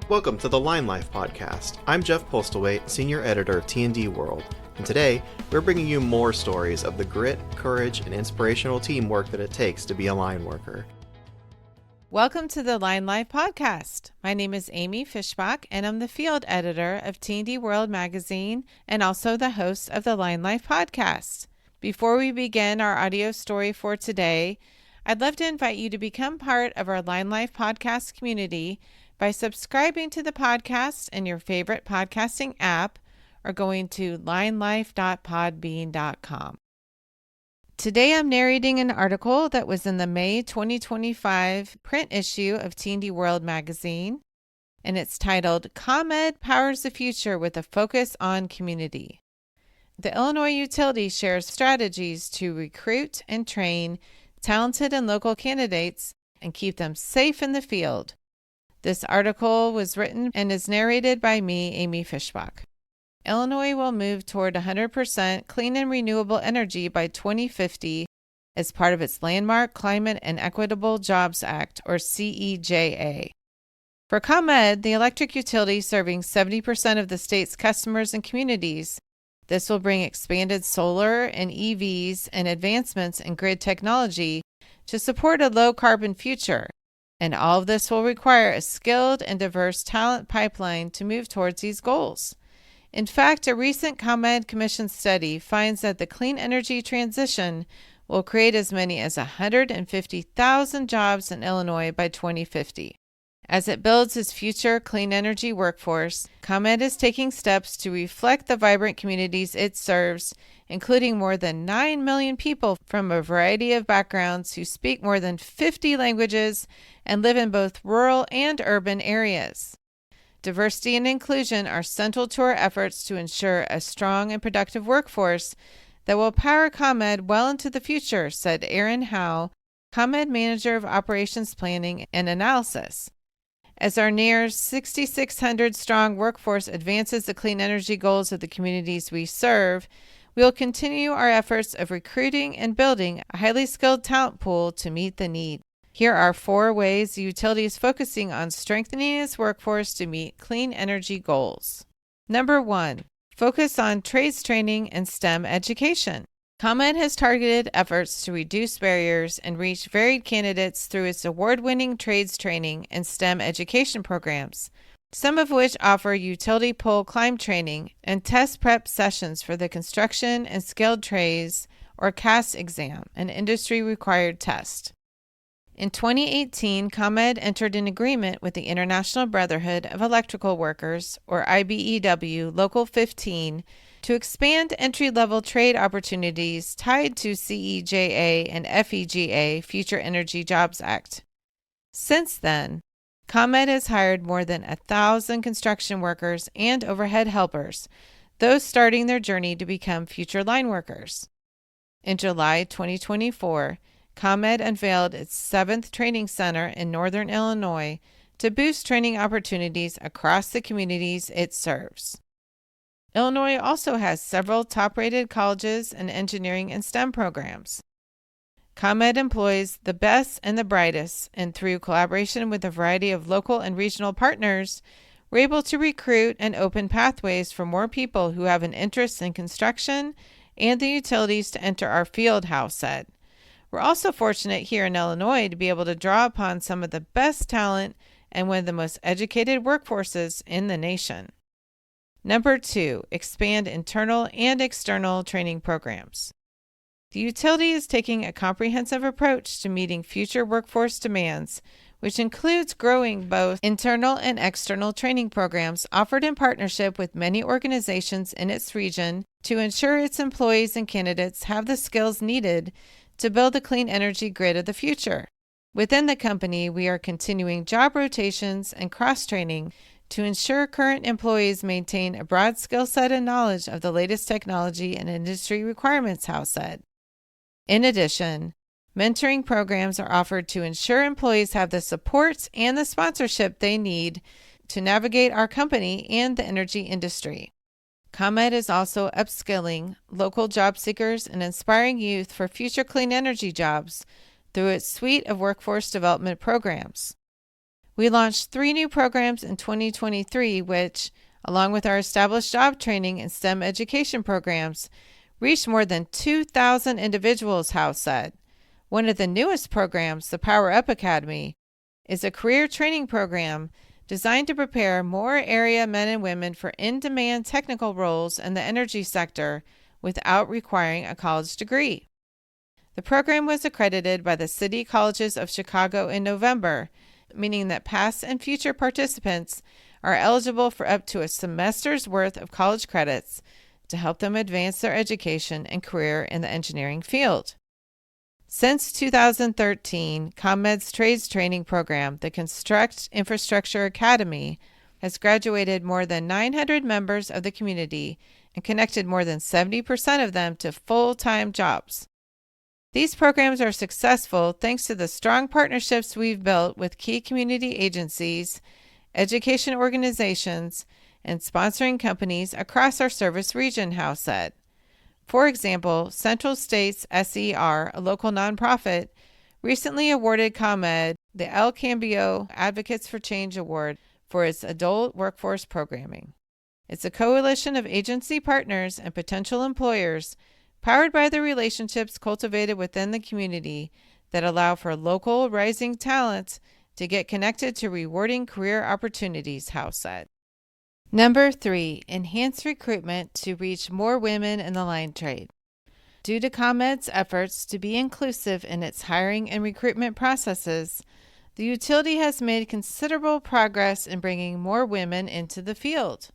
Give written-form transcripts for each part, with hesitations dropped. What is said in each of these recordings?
Welcome to the Line Life podcast. I'm Jeff Postlethwaite, Senior Editor of T&D World, and today we're bringing you more stories of the grit, courage, and inspirational teamwork that it takes to be a line worker. Welcome to the Line Life podcast. My name is Amy Fishbach, and I'm the field editor of T&D World magazine and also the host of the Line Life podcast. Before we begin our audio story for today, I'd love to invite you to become part of our Line Life podcast community by subscribing to the podcast in your favorite podcasting app or going to linelife.podbean.com. Today I'm narrating an article that was in the May 2025 print issue of T&D World magazine, and it's titled, ComEd Powers the Future with a Focus on Community. The Illinois utility shares strategies to recruit and train talented and local candidates and keep them safe in the field. This article was written and is narrated by me, Amy Fishbach. Illinois will move toward 100% clean and renewable energy by 2050 as part of its landmark Climate and Equitable Jobs Act, or CEJA. For ComEd, the electric utility serving 70% of the state's customers and communities, this will bring expanded solar and EVs and advancements in grid technology to support a low-carbon future. And all of this will require a skilled and diverse talent pipeline to move towards these goals. In fact, a recent ComEd Commission study finds that the clean energy transition will create as many as 150,000 jobs in Illinois by 2050. As it builds its future clean energy workforce, ComEd is taking steps to reflect the vibrant communities it serves, including more than 9 million people from a variety of backgrounds who speak more than 50 languages and live in both rural and urban areas. Diversity and inclusion are central to our efforts to ensure a strong and productive workforce that will power ComEd well into the future, said Aaron Howe, ComEd Manager of Operations Planning and Analysis. As our near 6,600-strong workforce advances the clean energy goals of the communities we serve, we will continue our efforts of recruiting and building a highly skilled talent pool to meet the need. Here are 4 ways the utility is focusing on strengthening its workforce to meet clean energy goals. Number 1, focus on trades training and STEM education. ComEd has targeted efforts to reduce barriers and reach varied candidates through its award-winning trades training and STEM education programs, some of which offer utility pole climb training and test prep sessions for the construction and skilled trades or CAS exam, an industry-required test. In 2018, ComEd entered an agreement with the International Brotherhood of Electrical Workers, or IBEW, Local 15, to expand entry-level trade opportunities tied to CEJA and FEGA, Future Energy Jobs Act. Since then, ComEd has hired more than 1,000 construction workers and overhead helpers, those starting their journey to become future line workers. In July 2024, ComEd unveiled its 7th training center in northern Illinois to boost training opportunities across the communities it serves. Illinois also has several top-rated colleges and engineering and STEM programs. ComEd employs the best and the brightest, and through collaboration with a variety of local and regional partners, we're able to recruit and open pathways for more people who have an interest in construction and the utilities to enter our field, Howe said. We're also fortunate here in Illinois to be able to draw upon some of the best talent and one of the most educated workforces in the nation. Number 2, expand internal and external training programs. The utility is taking a comprehensive approach to meeting future workforce demands, which includes growing both internal and external training programs offered in partnership with many organizations in its region to ensure its employees and candidates have the skills needed to build the clean energy grid of the future. Within the company, we are continuing job rotations and cross-training to ensure current employees maintain a broad skill set and knowledge of the latest technology and industry requirements, Howe said. In addition, mentoring programs are offered to ensure employees have the support and the sponsorship they need to navigate our company and the energy industry. ComEd is also upskilling local job seekers and inspiring youth for future clean energy jobs through its suite of workforce development programs. We launched 3 new programs in 2023, which, along with our established job training and STEM education programs, reached more than 2,000 individuals, Howe said. One of the newest programs, the Power Up Academy, is a career training program designed to prepare more area men and women for in-demand technical roles in the energy sector without requiring a college degree. The program was accredited by the City Colleges of Chicago in November, meaning that past and future participants are eligible for up to a semester's worth of college credits to help them advance their education and career in the engineering field. Since 2013, ComEd's trades training program, the Construct Infrastructure Academy, has graduated more than 900 members of the community and connected more than 70% of them to full-time jobs. These programs are successful thanks to the strong partnerships we've built with key community agencies, education organizations, and sponsoring companies across our service region, Howe said. For example, Central States SER, a local nonprofit, recently awarded ComEd the El Cambio Advocates for Change Award for its adult workforce programming. It's a coalition of agency partners and potential employers powered by the relationships cultivated within the community that allow for local rising talent to get connected to rewarding career opportunities, Howe said. Number 3, enhance recruitment to reach more women in the line trade. Due to ComEd's efforts to be inclusive in its hiring and recruitment processes, the utility has made considerable progress in bringing more women into the field.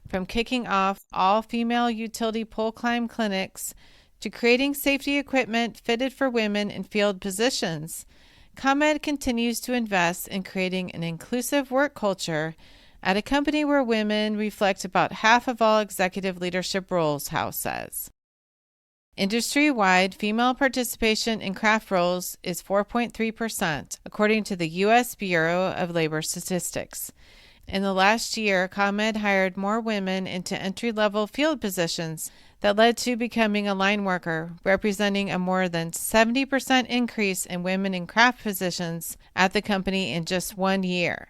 From kicking off all-female utility pole climb clinics to creating safety equipment fitted for women in field positions, ComEd continues to invest in creating an inclusive work culture at a company where women reflect about half of all executive leadership roles, Howe says. Industry-wide female participation in craft roles is 4.3%, according to the U.S. Bureau of Labor Statistics. In the last year, ComEd hired more women into entry-level field positions that led to becoming a line worker, representing a more than 70% increase in women in craft positions at the company in just 1 year.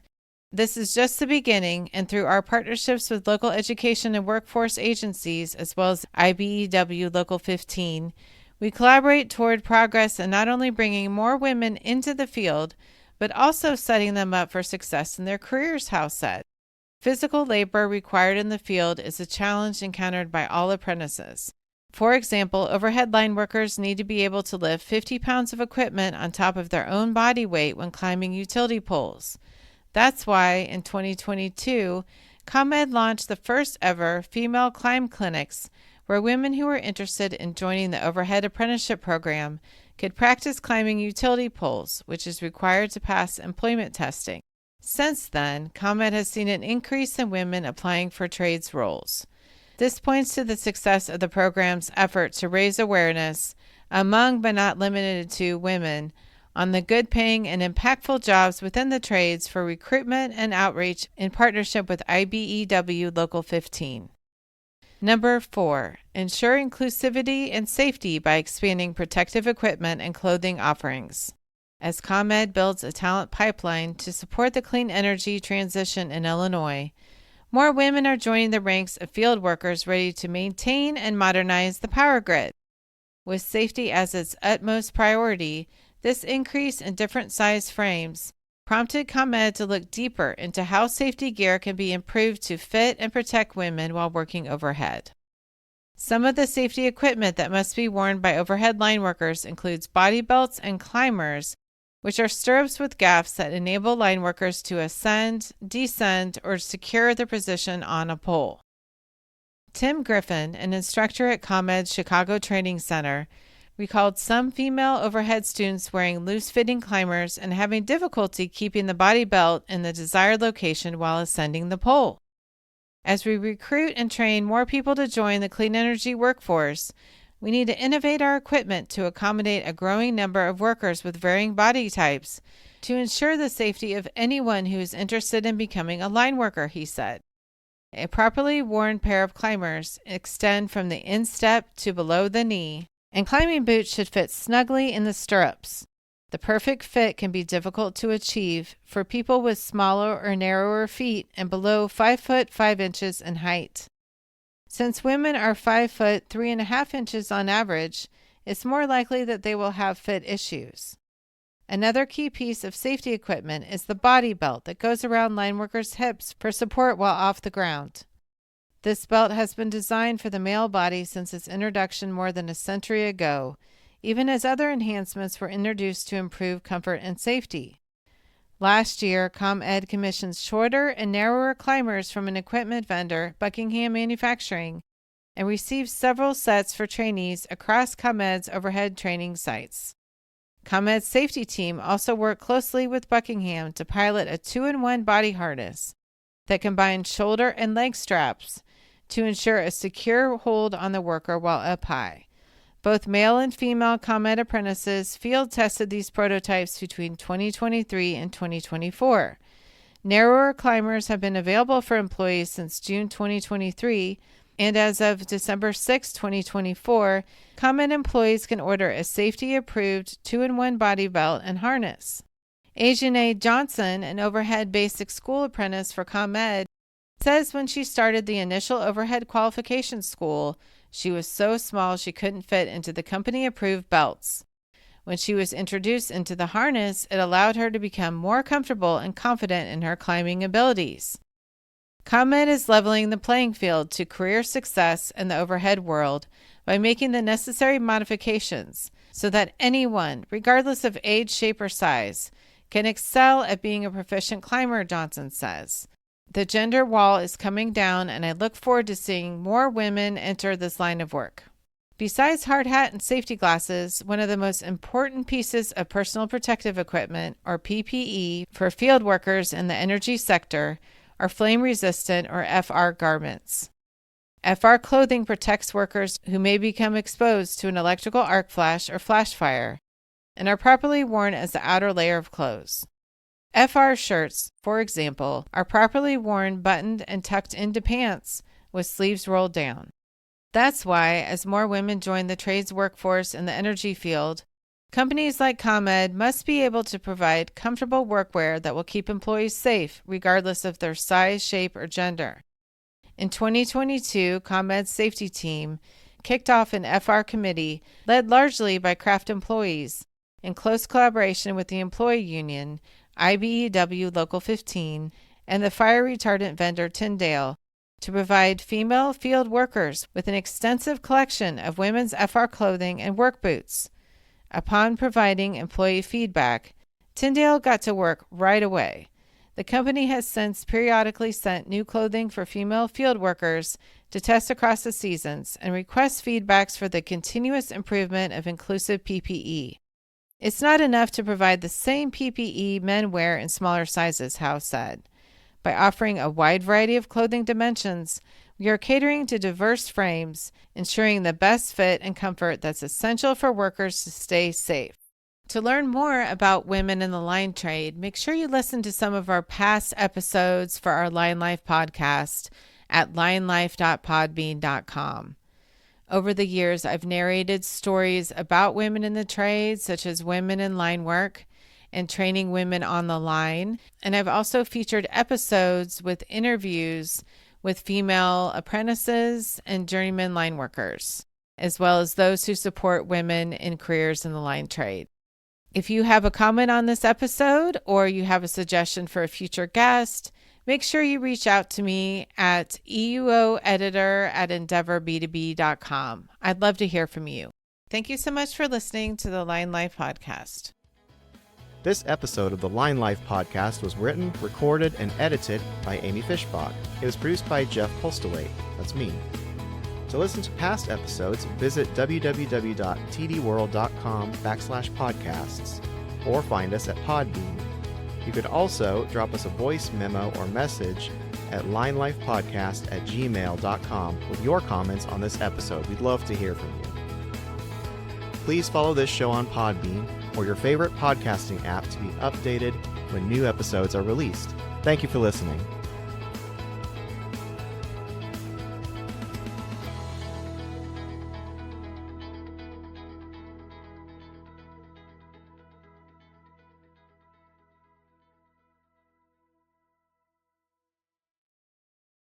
This is just the beginning, and through our partnerships with local education and workforce agencies, as well as IBEW Local 15, we collaborate toward progress in not only bringing more women into the field, but also setting them up for success in their careers, Howe said. Physical labor required in the field is a challenge encountered by all apprentices. For example, overhead line workers need to be able to lift 50 pounds of equipment on top of their own body weight when climbing utility poles. That's why, in 2022, ComEd launched the first ever female climb clinics where women who were interested in joining the overhead apprenticeship program could practice climbing utility poles, which is required to pass employment testing. Since then, ComEd has seen an increase in women applying for trades roles. This points to the success of the program's effort to raise awareness among but not limited to women on the good-paying and impactful jobs within the trades for recruitment and outreach in partnership with IBEW Local 15. Number 4, ensure inclusivity and safety by expanding protective equipment and clothing offerings. As ComEd builds a talent pipeline to support the clean energy transition in Illinois, more women are joining the ranks of field workers ready to maintain and modernize the power grid. With safety as its utmost priority, this increase in different size frames prompted ComEd to look deeper into how safety gear can be improved to fit and protect women while working overhead. Some of the safety equipment that must be worn by overhead line workers includes body belts and climbers, which are stirrups with gaffs that enable line workers to ascend, descend, or secure their position on a pole. Tim Griffin, an instructor at ComEd's Chicago Training Center, recalled some female overhead students wearing loose-fitting climbers and having difficulty keeping the body belt in the desired location while ascending the pole. As we recruit and train more people to join the clean energy workforce, we need to innovate our equipment to accommodate a growing number of workers with varying body types to ensure the safety of anyone who is interested in becoming a line worker, he said. A properly worn pair of climbers extend from the instep to below the knee, and climbing boots should fit snugly in the stirrups. The perfect fit can be difficult to achieve for people with smaller or narrower feet and below 5 foot 5 inches in height. Since women are 5 foot 3.5 inches on average, it's more likely that they will have fit issues. Another key piece of safety equipment is the body belt that goes around line workers' hips for support while off the ground. This belt has been designed for the male body since its introduction more than a century ago, even as other enhancements were introduced to improve comfort and safety. Last year, ComEd commissioned shorter and narrower climbers from an equipment vendor, Buckingham Manufacturing, and received several sets for trainees across ComEd's overhead training sites. ComEd's safety team also worked closely with Buckingham to pilot a 2-in-1 body harness that combines shoulder and leg straps to ensure a secure hold on the worker while up high. Both male and female ComEd apprentices field tested these prototypes between 2023 and 2024. Narrower climbers have been available for employees since June 2023, and as of December 6, 2024, ComEd employees can order a safety-approved 2-in-1 body belt and harness. Ajane Johnson, an overhead basic school apprentice for ComEd, says when she started the initial overhead qualification school, she was so small she couldn't fit into the company-approved belts. When she was introduced into the harness, it allowed her to become more comfortable and confident in her climbing abilities. ComEd is leveling the playing field to career success in the overhead world by making the necessary modifications so that anyone, regardless of age, shape, or size, can excel at being a proficient climber, Johnson says. The gender wall is coming down, and I look forward to seeing more women enter this line of work. Besides hard hat and safety glasses, one of the most important pieces of personal protective equipment, or PPE, for field workers in the energy sector are flame-resistant, or FR, garments. FR clothing protects workers who may become exposed to an electrical arc flash or flash fire, and are properly worn as the outer layer of clothes. FR shirts, for example, are properly worn buttoned and tucked into pants with sleeves rolled down. That's why, as more women join the trades workforce in the energy field, companies like ComEd must be able to provide comfortable workwear that will keep employees safe regardless of their size, shape, or gender. In 2022, ComEd's safety team kicked off an FR committee led largely by craft employees in close collaboration with the employee union, IBEW Local 15, and the fire retardant vendor Tyndale to provide female field workers with an extensive collection of women's FR clothing and work boots. Upon providing employee feedback, Tyndale got to work right away. The company has since periodically sent new clothing for female field workers to test across the seasons and request feedbacks for the continuous improvement of inclusive PPE. It's not enough to provide the same PPE men wear in smaller sizes, Howe said. By offering a wide variety of clothing dimensions, we are catering to diverse frames, ensuring the best fit and comfort that's essential for workers to stay safe. To learn more about women in the line trade, make sure you listen to some of our past episodes for our Line Life podcast at linelife.podbean.com. Over the years, I've narrated stories about women in the trade, such as women in line work and training women on the line. And I've also featured episodes with interviews with female apprentices and journeyman line workers, as well as those who support women in careers in the line trade. If you have a comment on this episode or you have a suggestion for a future guest, make sure you reach out to me at euoeditor@endeavorb2b.com. I'd love to hear from you. Thank you so much for listening to the Line Life podcast. This episode of the Line Life podcast was written, recorded, and edited by Amy Fishbach. It was produced by Jeff Postlewaite. That's me. To listen to past episodes, visit www.tdworld.com/podcasts or find us at Podbean. You could also drop us a voice memo or message at linelifepodcast@gmail.com with your comments on this episode. We'd love to hear from you. Please follow this show on Podbean or your favorite podcasting app to be updated when new episodes are released. Thank you for listening.